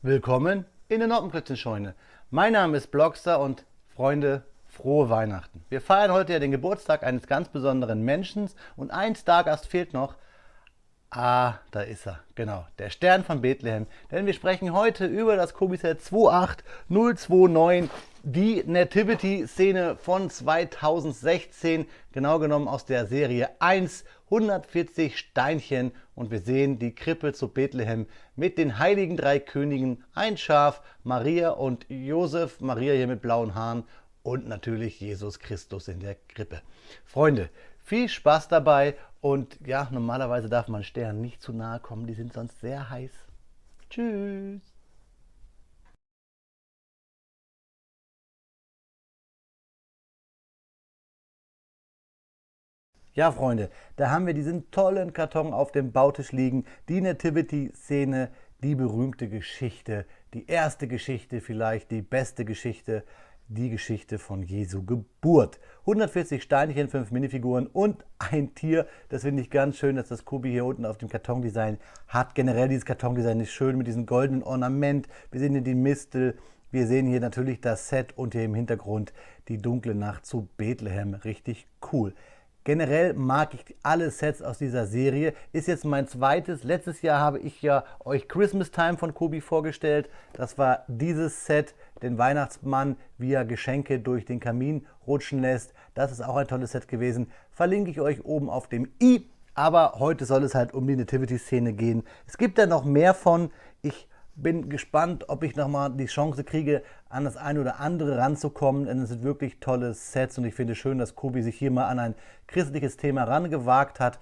Willkommen in der Noppenplätzchenscheune. Mein Name ist Blockstar und Freunde, frohe Weihnachten. Wir feiern heute ja den Geburtstag eines ganz besonderen Menschen und ein Stargast fehlt noch. Ah, da ist er, genau, der Stern von Bethlehem. Denn wir sprechen heute über das Kobi-Set 28029, die Nativity-Szene von 2016, genau genommen aus der Serie 1, 140 Steinchen. Und wir sehen die Krippe zu Bethlehem mit den heiligen drei Königen, ein Schaf, Maria und Josef, Maria hier mit blauen Haaren und natürlich Jesus Christus in der Krippe. Freunde, viel Spaß dabei und ja, normalerweise darf man Sternen nicht zu nahe kommen, die sind sonst sehr heiß. Tschüss. Ja, Freunde, da haben wir diesen tollen Karton auf dem Bautisch liegen. Die Nativity-Szene, die berühmte Geschichte, die erste Geschichte vielleicht, die beste Geschichte, die Geschichte von Jesu Geburt. 140 Steinchen, 5 Minifiguren und ein Tier. Das finde ich ganz schön, dass das Kobi hier unten auf dem Kartondesign hat. Generell dieses Kartondesign ist schön mit diesem goldenen Ornament. Wir sehen hier die Mistel. Wir sehen hier natürlich das Set und hier im Hintergrund die dunkle Nacht zu Bethlehem. Richtig cool. Generell mag ich alle Sets aus dieser Serie. Ist jetzt mein zweites. Letztes Jahr habe ich ja euch Christmas Time von Kobi vorgestellt. Das war dieses Set, den Weihnachtsmann, wie er Geschenke durch den Kamin rutschen lässt. Das ist auch ein tolles Set gewesen. Verlinke ich euch oben auf dem i. Aber heute soll es halt um die Nativity-Szene gehen. Es gibt da noch mehr von. Ich bin gespannt, ob ich nochmal die Chance kriege, an das eine oder andere ranzukommen, denn es sind wirklich tolle Sets und ich finde es schön, dass Kobi sich hier mal an ein christliches Thema rangewagt hat.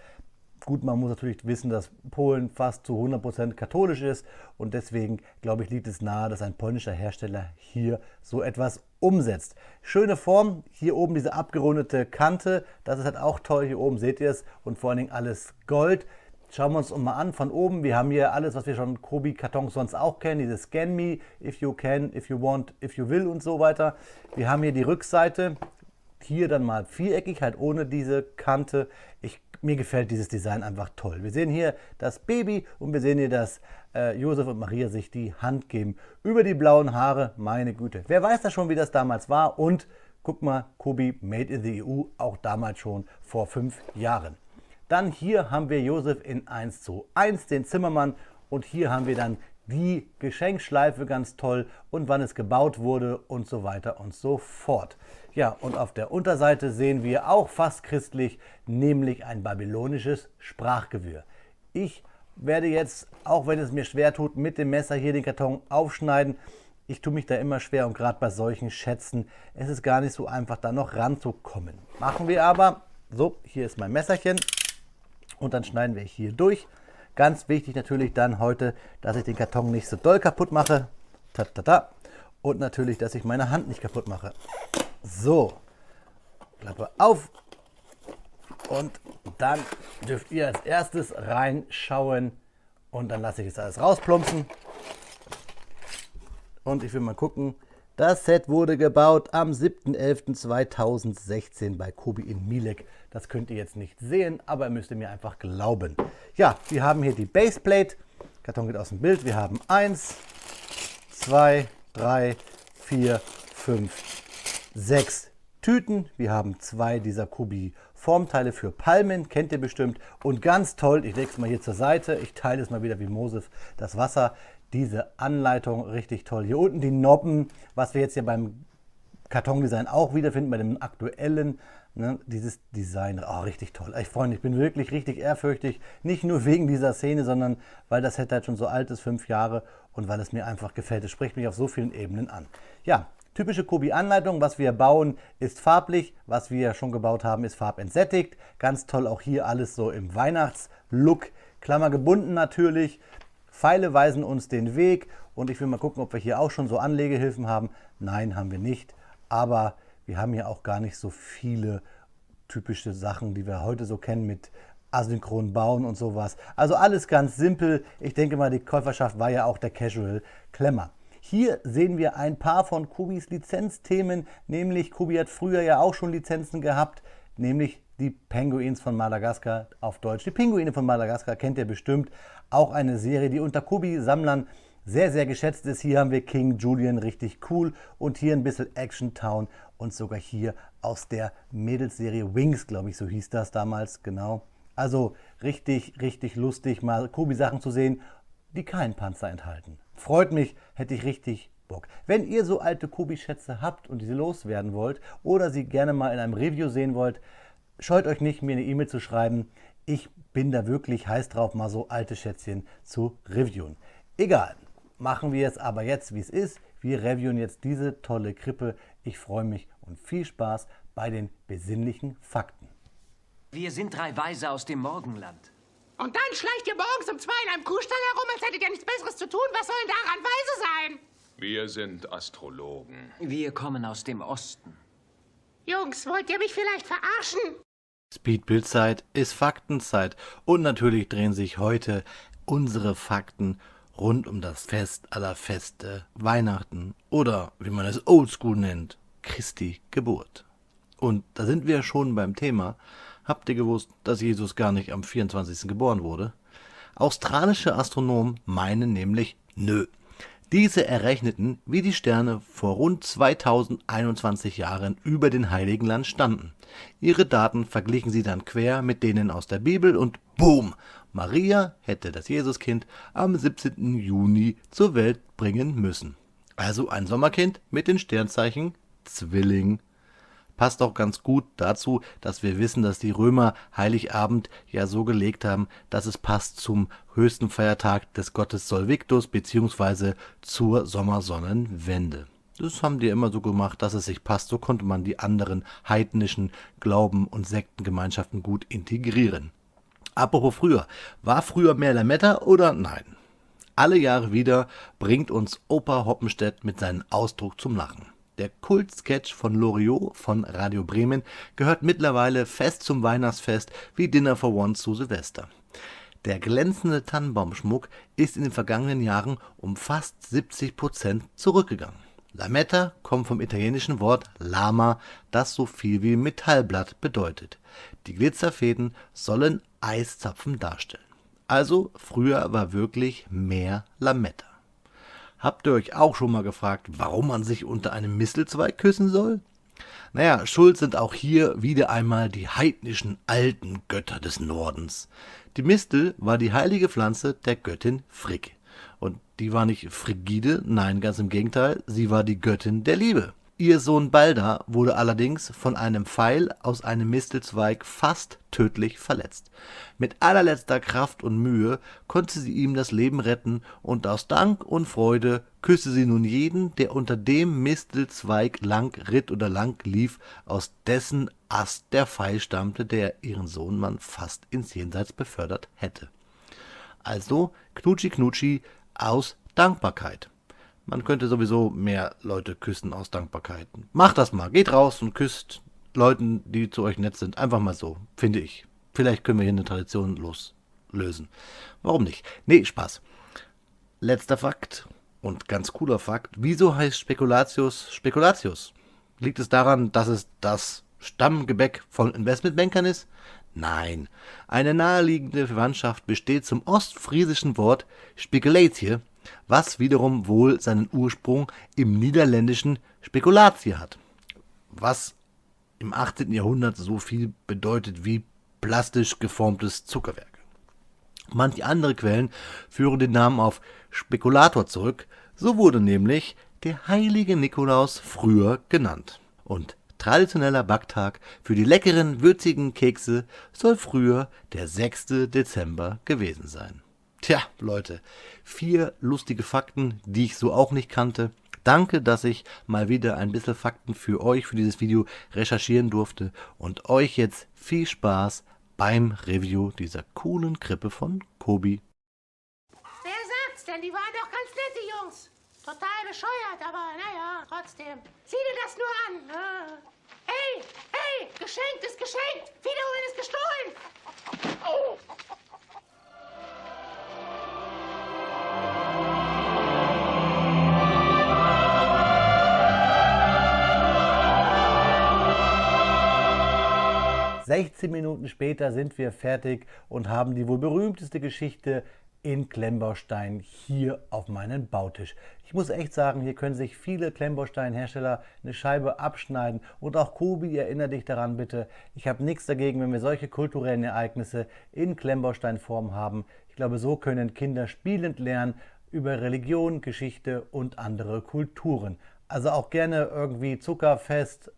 Gut, man muss natürlich wissen, dass Polen fast zu 100% katholisch ist und deswegen, glaube ich, liegt es nahe, dass ein polnischer Hersteller hier so etwas umsetzt. Schöne Form, hier oben diese abgerundete Kante, das ist halt auch toll, hier oben seht ihr es und vor allen Dingen alles Gold. Schauen wir uns mal an von oben. Wir haben hier alles, was wir schon Kobi-Kartons sonst auch kennen. Diese Scan Me, If You Can, If You Want, If You Will und so weiter. Wir haben hier die Rückseite. Hier dann mal viereckig, halt ohne diese Kante. Mir gefällt dieses Design einfach toll. Wir sehen hier das Baby und wir sehen hier, dass Josef und Maria sich die Hand geben. Über die blauen Haare, meine Güte. Wer weiß da schon, wie das damals war. Und guck mal, Kobi Made in the EU, auch damals schon vor 5 Jahren. Dann hier haben wir Josef in 1:1, den Zimmermann. Und hier haben wir dann die Geschenkschleife, ganz toll. Und wann es gebaut wurde und so weiter und so fort. Ja, und auf der Unterseite sehen wir auch fast christlich, nämlich ein babylonisches Sprachgewirr. Ich werde jetzt, auch wenn es mir schwer tut, mit dem Messer hier den Karton aufschneiden. Ich tue mich da immer schwer und gerade bei solchen Schätzen, es ist gar nicht so einfach, da noch ranzukommen. Machen wir aber. So, hier ist mein Messerchen. Und dann schneiden wir hier durch. Ganz wichtig natürlich dann heute, dass ich den Karton nicht so doll kaputt mache. Ta, ta, ta. Und natürlich, dass ich meine Hand nicht kaputt mache. So, Klappe auf. Und dann dürft ihr als erstes reinschauen. Und dann lasse ich es alles rausplumpsen. Und ich will mal gucken. Das Set wurde gebaut am 7.11.2016 bei Kobi in Mielec. Das könnt ihr jetzt nicht sehen, aber ihr müsst mir einfach glauben. Ja, wir haben hier die Baseplate. Karton geht aus dem Bild. Wir haben 1, 2, 3, 4, 5, 6 Tüten. Wir haben 2 dieser Kobi Formteile für Palmen, kennt ihr bestimmt. Und ganz toll, ich lege es mal hier zur Seite. Ich teile es mal wieder wie Moses das Wasser. Diese Anleitung, richtig toll. Hier unten die Noppen, was wir jetzt hier beim Kartondesign auch wiederfinden, bei dem aktuellen, ne, dieses Design, oh, richtig toll. Ich Freunde, ich bin wirklich richtig ehrfürchtig, nicht nur wegen dieser Szene, sondern weil das Set halt schon so alt ist, 5 Jahre, und weil es mir einfach gefällt. Es spricht mich auf so vielen Ebenen an. Ja, typische Kobi-Anleitung, was wir bauen, ist farblich, was wir schon gebaut haben, ist farbentsättigt. Ganz toll auch hier alles so im Weihnachtslook, klammergebunden natürlich. Pfeile weisen uns den Weg und ich will mal gucken, ob wir hier auch schon so Anlegehilfen haben. Nein, haben wir nicht, aber wir haben hier auch gar nicht so viele typische Sachen, die wir heute so kennen mit asynchron bauen und sowas. Also alles ganz simpel. Ich denke mal, die Käuferschaft war ja auch der Casual Klemmer. Hier sehen wir ein paar von Kobis Lizenzthemen, nämlich Kobi hat früher ja auch schon Lizenzen gehabt, nämlich die Penguins von Madagaskar, auf Deutsch die Pinguine von Madagaskar, kennt ihr bestimmt. Auch eine Serie, die unter Kobi-Sammlern sehr, sehr geschätzt ist. Hier haben wir King Julian, richtig cool. Und hier ein bisschen Action Town und sogar hier aus der Mädelsserie Wings, glaube ich, so hieß das damals, genau. Also richtig, richtig lustig, mal Kobi-Sachen zu sehen, die keinen Panzer enthalten. Freut mich, hätte ich richtig Bock. Wenn ihr so alte Kobi-Schätze habt und diese loswerden wollt oder sie gerne mal in einem Review sehen wollt, scheut euch nicht, mir eine E-Mail zu schreiben. Ich bin da wirklich heiß drauf, mal so alte Schätzchen zu reviewen. Egal, machen wir es aber jetzt, wie es ist. Wir reviewen jetzt diese tolle Krippe. Ich freue mich und viel Spaß bei den besinnlichen Fakten. Wir sind 3 Weise aus dem Morgenland. Und dann schleicht ihr morgens um 2 in einem Kuhstall herum, als hättet ihr nichts Besseres zu tun. Was sollen daran weise sein? Wir sind Astrologen. Wir kommen aus dem Osten. Jungs, wollt ihr mich vielleicht verarschen? Speedbildzeit ist Faktenzeit und natürlich drehen sich heute unsere Fakten rund um das Fest aller Feste, Weihnachten oder, wie man es oldschool nennt, Christi Geburt. Und da sind wir schon beim Thema. Habt ihr gewusst, dass Jesus gar nicht am 24. geboren wurde? Australische Astronomen meinen nämlich, nö. Diese errechneten, wie die Sterne vor rund 2021 Jahren über den Heiligen Land standen. Ihre Daten verglichen sie dann quer mit denen aus der Bibel und boom! Maria hätte das Jesuskind am 17. Juni zur Welt bringen müssen. Also ein Sommerkind mit den Sternzeichen Zwilling. Passt auch ganz gut dazu, dass wir wissen, dass die Römer Heiligabend ja so gelegt haben, dass es passt zum höchsten Feiertag des Gottes Sol Victus bzw. zur Sommersonnenwende. Das haben die immer so gemacht, dass es sich passt. So konnte man die anderen heidnischen Glauben- und Sektengemeinschaften gut integrieren. Apropos früher. War früher mehr Lametta oder nein? Alle Jahre wieder bringt uns Opa Hoppenstedt mit seinem Ausdruck zum Lachen. Der Kultsketch von Loriot von Radio Bremen gehört mittlerweile fest zum Weihnachtsfest wie Dinner for One zu Silvester. Der glänzende Tannenbaumschmuck ist in den vergangenen Jahren um fast 70% zurückgegangen. Lametta kommt vom italienischen Wort Lama, das so viel wie Metallblatt bedeutet. Die Glitzerfäden sollen Eiszapfen darstellen. Also früher war wirklich mehr Lametta. Habt ihr euch auch schon mal gefragt, warum man sich unter einem Mistelzweig küssen soll? Naja, schuld sind auch hier wieder einmal die heidnischen alten Götter des Nordens. Die Mistel war die heilige Pflanze der Göttin Frigg. Und die war nicht frigide, nein, ganz im Gegenteil, sie war die Göttin der Liebe. Ihr Sohn Balder wurde allerdings von einem Pfeil aus einem Mistelzweig fast tödlich verletzt. Mit allerletzter Kraft und Mühe konnte sie ihm das Leben retten und aus Dank und Freude küsste sie nun jeden, der unter dem Mistelzweig lang ritt oder lang lief, aus dessen Ast der Pfeil stammte, der ihren Sohnemann fast ins Jenseits befördert hätte. Also Knutschi Knutschi aus Dankbarkeit. Man könnte sowieso mehr Leute küssen aus Dankbarkeit. Macht das mal. Geht raus und küsst Leuten, die zu euch nett sind. Einfach mal so, finde ich. Vielleicht können wir hier eine Tradition loslösen. Warum nicht? Nee, Spaß. Letzter Fakt und ganz cooler Fakt. Wieso heißt Spekulatius Spekulatius? Liegt es daran, dass es das Stammgebäck von Investmentbankern ist? Nein. Eine naheliegende Verwandtschaft besteht zum ostfriesischen Wort Spekulatie, was wiederum wohl seinen Ursprung im niederländischen Spekulatie hat, was im 18. Jahrhundert so viel bedeutet wie plastisch geformtes Zuckerwerk. Manche andere Quellen führen den Namen auf Spekulator zurück, so wurde nämlich der heilige Nikolaus früher genannt. Und traditioneller Backtag für die leckeren, würzigen Kekse soll früher der 6. Dezember gewesen sein. Tja, Leute, 4 lustige Fakten, die ich so auch nicht kannte. Danke, dass ich mal wieder ein bisschen Fakten für euch, für dieses Video recherchieren durfte und euch jetzt viel Spaß beim Review dieser coolen Krippe von Kobi. Wer sagt's denn? Die waren doch ganz nett, die Jungs. Total bescheuert, aber naja, trotzdem. Sieh dir das nur an. Hey, hey, geschenkt ist geschenkt. Wiederholen ist gestohlen. Oh. ...16 Minuten später sind wir fertig und haben die wohl berühmteste Geschichte in Klemmbaustein hier auf meinen Bautisch. Ich muss echt sagen, hier können sich viele Klemmbausteinhersteller eine Scheibe abschneiden. Und auch Kobi, erinnere dich daran bitte. Ich habe nichts dagegen, wenn wir solche kulturellen Ereignisse in Klemmbausteinform haben. Ich glaube, so können Kinder spielend lernen über Religion, Geschichte und andere Kulturen. Also auch gerne irgendwie Zuckerfest,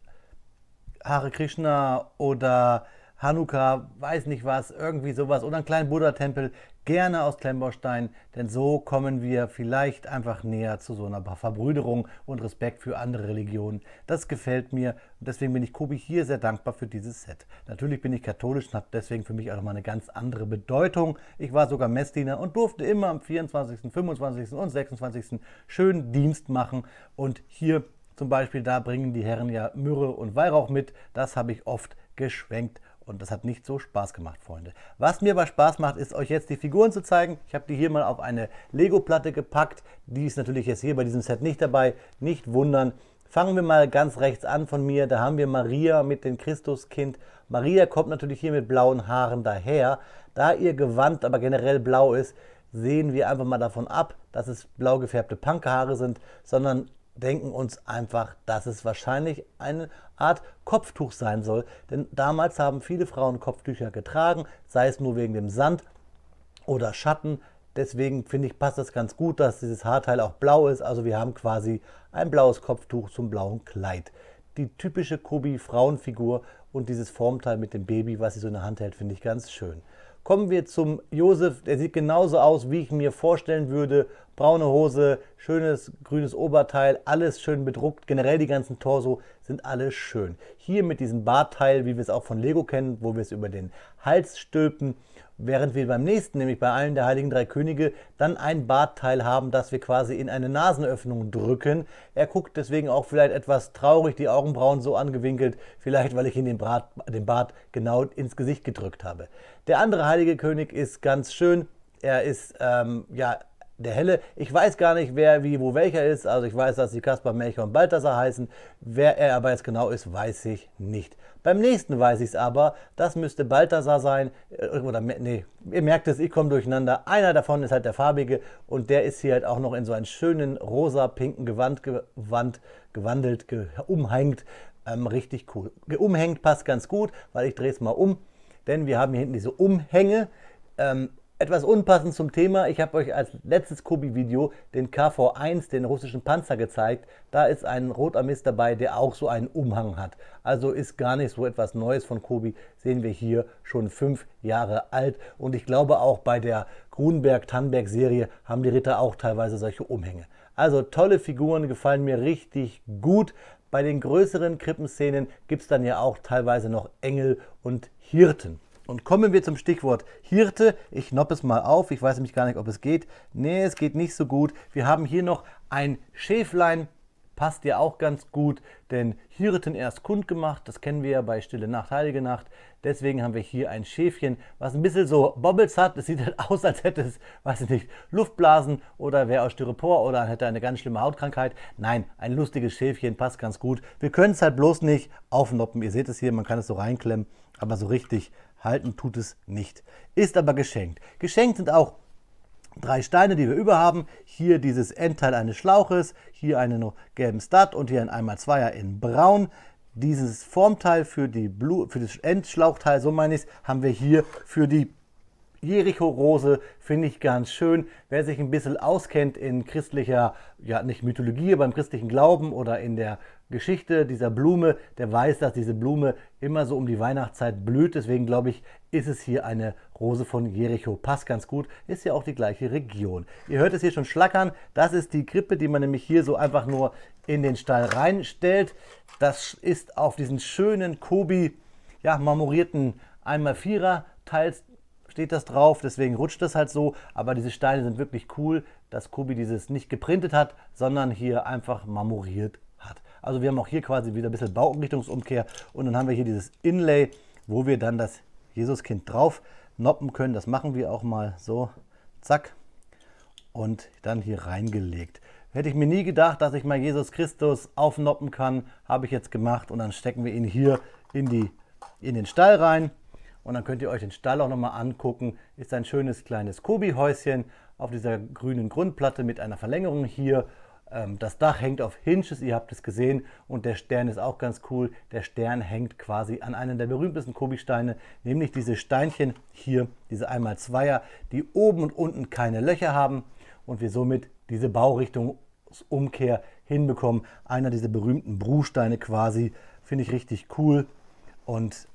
Hare Krishna oder Hanukkah, weiß nicht was, irgendwie sowas oder einen kleinen Buddha-Tempel, gerne aus Klemmbaustein, denn so kommen wir vielleicht einfach näher zu so einer Verbrüderung und Respekt für andere Religionen. Das gefällt mir und deswegen bin ich Kobi hier sehr dankbar für dieses Set. Natürlich bin ich katholisch und habe deswegen für mich auch nochmal eine ganz andere Bedeutung. Ich war sogar Messdiener und durfte immer am 24., 25. und 26. schön Dienst machen und hier zum Beispiel, da bringen die Herren ja Myrrhe und Weihrauch mit. Das habe ich oft geschwenkt und das hat nicht so Spaß gemacht, Freunde. Was mir aber Spaß macht, ist euch jetzt die Figuren zu zeigen. Ich habe die hier mal auf eine Lego-Platte gepackt. Die ist natürlich jetzt hier bei diesem Set nicht dabei. Nicht wundern. Fangen wir mal ganz rechts an von mir. Da haben wir Maria mit dem Christuskind. Maria kommt natürlich hier mit blauen Haaren daher. Da ihr Gewand aber generell blau ist, sehen wir einfach mal davon ab, dass es blau gefärbte Punkerhaare sind, sondern denken uns einfach, dass es wahrscheinlich eine Art Kopftuch sein soll. Denn damals haben viele Frauen Kopftücher getragen, sei es nur wegen dem Sand oder Schatten. Deswegen finde ich, passt das ganz gut, dass dieses Haarteil auch blau ist. Also wir haben quasi ein blaues Kopftuch zum blauen Kleid. Die typische Kobi-Frauenfigur und dieses Formteil mit dem Baby, was sie so in der Hand hält, finde ich ganz schön. Kommen wir zum Josef, der sieht genauso aus, wie ich mir vorstellen würde. Braune Hose, schönes grünes Oberteil, alles schön bedruckt. Generell die ganzen Torso sind alle schön. Hier mit diesem Bartteil, wie wir es auch von Lego kennen, wo wir es über den Hals stülpen. Während wir beim nächsten, nämlich bei allen der Heiligen Drei Könige, dann ein Bartteil haben, das wir quasi in eine Nasenöffnung drücken. Er guckt deswegen auch vielleicht etwas traurig, die Augenbrauen so angewinkelt, vielleicht weil ich ihn den Bart genau ins Gesicht gedrückt habe. Der andere Heilige König ist ganz schön. Er ist der Helle. Ich weiß gar nicht, wer, wie, wo welcher ist. Also ich weiß, dass sie Kaspar, Melchior und Balthasar heißen. Wer er aber jetzt genau ist, weiß ich nicht. Beim nächsten weiß ich es aber. Das müsste Balthasar sein. Oder nee, ihr merkt es, ich komme durcheinander. Einer davon ist halt der farbige und der ist hier halt auch noch in so einen schönen rosa-pinken Gewand gewandelt, umhängt. Richtig cool. Umhängt passt ganz gut, weil ich drehe es mal um. Denn wir haben hier hinten diese Umhänge. Etwas unpassend zum Thema, ich habe euch als letztes Kobi-Video den KV-1, den russischen Panzer, gezeigt. Da ist ein Rotarmist dabei, der auch so einen Umhang hat. Also ist gar nicht so etwas Neues von Kobi, sehen wir hier schon 5 Jahre alt. Und ich glaube auch bei der Grunberg-Tannberg-Serie haben die Ritter auch teilweise solche Umhänge. Also tolle Figuren, gefallen mir richtig gut. Bei den größeren Krippenszenen gibt es dann ja auch teilweise noch Engel und Hirten. Und kommen wir zum Stichwort Hirte. Ich noppe es mal auf. Ich weiß nämlich gar nicht, ob es geht. Nee, es geht nicht so gut. Wir haben hier noch ein Schäflein. Passt ja auch ganz gut, denn Hirten erst kundgemacht. Das kennen wir ja bei Stille Nacht, Heilige Nacht. Deswegen haben wir hier ein Schäfchen, was ein bisschen so Bobbles hat. Es sieht halt aus, als hätte es, weiß ich nicht, Luftblasen oder wäre aus Styropor oder hätte eine ganz schlimme Hautkrankheit. Nein, ein lustiges Schäfchen, passt ganz gut. Wir können es halt bloß nicht aufnoppen. Ihr seht es hier, man kann es so reinklemmen, aber so richtig halten tut es nicht. Ist aber geschenkt. Geschenkt sind auch 3 Steine, die wir über haben. Hier dieses Endteil eines Schlauches, hier einen noch gelben Stud und hier ein 1x2er in braun. Dieses Formteil für das Endschlauchteil, so meine ich es, haben wir hier für die Jericho-Rose, finde ich ganz schön. Wer sich ein bisschen auskennt in christlicher, ja nicht Mythologie, aber im christlichen Glauben oder in der Geschichte dieser Blume, der weiß, dass diese Blume immer so um die Weihnachtszeit blüht. Deswegen glaube ich, ist es hier eine Rose von Jericho. Passt ganz gut, ist ja auch die gleiche Region. Ihr hört es hier schon schlackern. Das ist die Krippe, die man nämlich hier so einfach nur in den Stall reinstellt. Das ist auf diesen schönen Kobi, ja, marmorierten 1x4er Teils steht das drauf, deswegen rutscht das halt so, aber diese Steine sind wirklich cool, dass Kobi dieses nicht geprintet hat, sondern hier einfach marmoriert hat. Also wir haben auch hier quasi wieder ein bisschen Baurichtungsumkehr und dann haben wir hier dieses Inlay, wo wir dann das Jesuskind drauf noppen können. Das machen wir auch mal so, zack, und dann hier reingelegt. Hätte ich mir nie gedacht, dass ich mal Jesus Christus aufnoppen kann, habe ich jetzt gemacht und dann stecken wir ihn hier in den Stall rein. Und dann könnt ihr euch den Stall auch nochmal angucken. Ist ein schönes kleines Kobi-Häuschen auf dieser grünen Grundplatte mit einer Verlängerung hier. Das Dach hängt auf Hinges, ihr habt es gesehen, und der Stern ist auch ganz cool. Der Stern hängt quasi an einem der berühmtesten Kobi-Steine, nämlich diese Steinchen hier, diese 1x2er, die oben und unten keine Löcher haben und wir somit diese Baurichtungsumkehr hinbekommen. Einer dieser berühmten Bruchsteine quasi, finde ich richtig cool. Und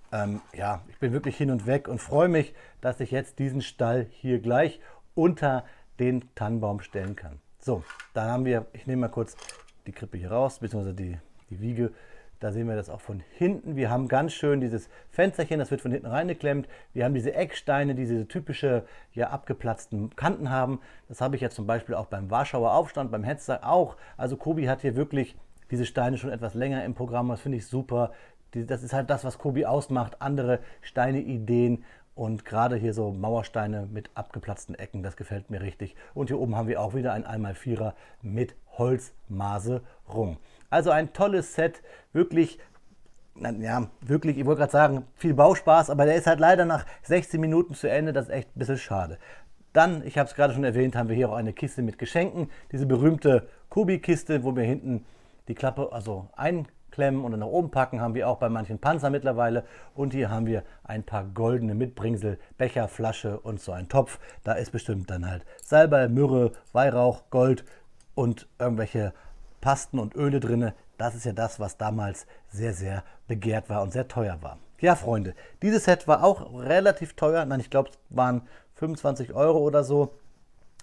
ja, ich bin wirklich hin und weg und freue mich, dass ich jetzt diesen Stall hier gleich unter den Tannenbaum stellen kann. So, dann haben wir, ich nehme mal kurz die Krippe hier raus, beziehungsweise die Wiege. Da sehen wir das auch von hinten. Wir haben ganz schön dieses Fensterchen, das wird von hinten reingeklemmt. Wir haben diese Ecksteine, die diese typische, ja, abgeplatzten Kanten haben. Das habe ich ja zum Beispiel auch beim Warschauer Aufstand, beim Hetztag auch. Also Kobi hat hier wirklich diese Steine schon etwas länger im Programm. Das finde ich super. Das ist halt das, was Kobi ausmacht. Andere Steine-Ideen. Und gerade hier so Mauersteine mit abgeplatzten Ecken, das gefällt mir richtig. Und hier oben haben wir auch wieder ein 1x4er mit Holzmaserung. Also ein tolles Set, wirklich, ja, wirklich, ich wollte gerade sagen, viel Bauspaß, aber der ist halt leider nach 16 Minuten zu Ende, das ist echt ein bisschen schade. Dann, ich habe es gerade schon erwähnt, haben wir hier auch eine Kiste mit Geschenken, diese berühmte Kobi-Kiste, wo wir hinten die Klappe also einklemmen und dann nach oben packen, haben wir auch bei manchen Panzer mittlerweile. Und hier haben wir ein paar goldene Mitbringsel, Becher, Flasche und so ein Topf. Da ist bestimmt dann halt Salbei, Myrrhe, Weihrauch, Gold und irgendwelche Pasten und Öle drin. Das ist ja das, was damals sehr, sehr begehrt war und sehr teuer war. Ja, Freunde, dieses Set war auch relativ teuer. Nein, ich glaube, es waren 25 € oder so.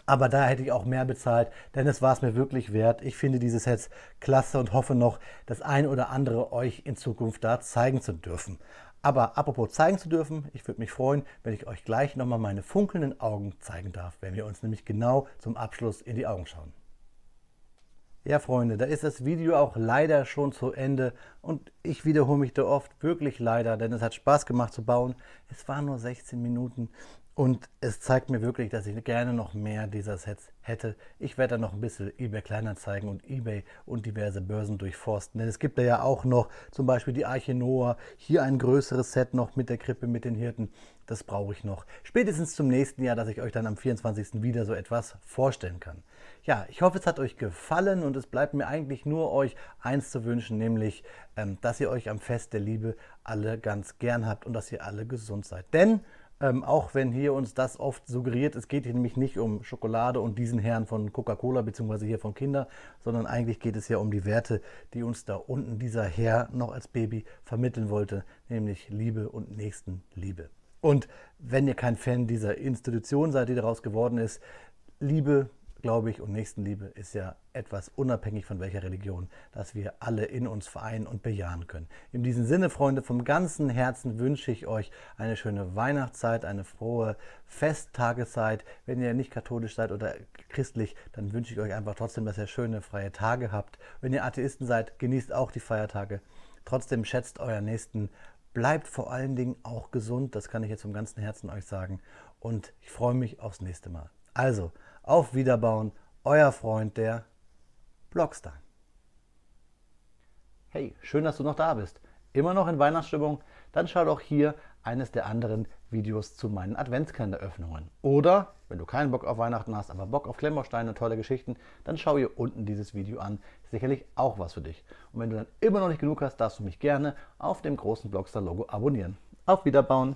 Aber da hätte ich auch mehr bezahlt, denn es war es mir wirklich wert. Ich finde diese Sets klasse und hoffe noch, das ein oder andere euch in Zukunft da zeigen zu dürfen. Aber apropos zeigen zu dürfen, ich würde mich freuen, wenn ich euch gleich nochmal meine funkelnden Augen zeigen darf, wenn wir uns nämlich genau zum Abschluss in die Augen schauen. Ja, Freunde, da ist das Video auch leider schon zu Ende und ich wiederhole mich da oft, wirklich leider, denn es hat Spaß gemacht zu bauen. Es waren nur 16 Minuten und es zeigt mir wirklich, dass ich gerne noch mehr dieser Sets hätte. Ich werde dann noch ein bisschen eBay Kleinanzeigen und eBay und diverse Börsen durchforsten, denn es gibt da ja auch noch zum Beispiel die Arche Noah, hier ein größeres Set noch mit der Krippe, mit den Hirten. Das brauche ich noch. Spätestens zum nächsten Jahr, dass ich euch dann am 24. wieder so etwas vorstellen kann. Ja, ich hoffe, es hat euch gefallen und es bleibt mir eigentlich nur euch eins zu wünschen, nämlich, dass ihr euch am Fest der Liebe alle ganz gern habt und dass ihr alle gesund seid. Denn auch wenn hier uns das oft suggeriert, es geht hier nämlich nicht um Schokolade und diesen Herrn von Coca-Cola bzw. hier von Kinder, sondern eigentlich geht es ja um die Werte, die uns da unten dieser Herr noch als Baby vermitteln wollte, nämlich Liebe und Nächstenliebe. Und wenn ihr kein Fan dieser Institution seid, die daraus geworden ist, Liebe, glaube ich, und Nächstenliebe ist ja etwas unabhängig von welcher Religion, dass wir alle in uns vereinen und bejahen können. In diesem Sinne, Freunde, vom ganzen Herzen wünsche ich euch eine schöne Weihnachtszeit, eine frohe Festtageszeit. Wenn ihr nicht katholisch seid oder christlich, dann wünsche ich euch einfach trotzdem, dass ihr schöne freie Tage habt. Wenn ihr Atheisten seid, genießt auch die Feiertage. Trotzdem schätzt euren Nächsten. Bleibt vor allen Dingen auch gesund, das kann ich jetzt vom ganzen Herzen euch sagen. Und ich freue mich aufs nächste Mal. Also, auf Wiederbauen, euer Freund, der Blockstar. Hey, schön, dass du noch da bist. Immer noch in Weihnachtsstimmung? Dann schau doch hier eines der anderen Videos zu meinen Adventskalenderöffnungen. Oder, wenn du keinen Bock auf Weihnachten hast, aber Bock auf Klemmbausteine, tolle Geschichten, dann schau hier unten dieses Video an. Sicherlich auch was für dich. Und wenn du dann immer noch nicht genug hast, darfst du mich gerne auf dem großen Blockstar-Logo abonnieren. Auf Wiederbauen!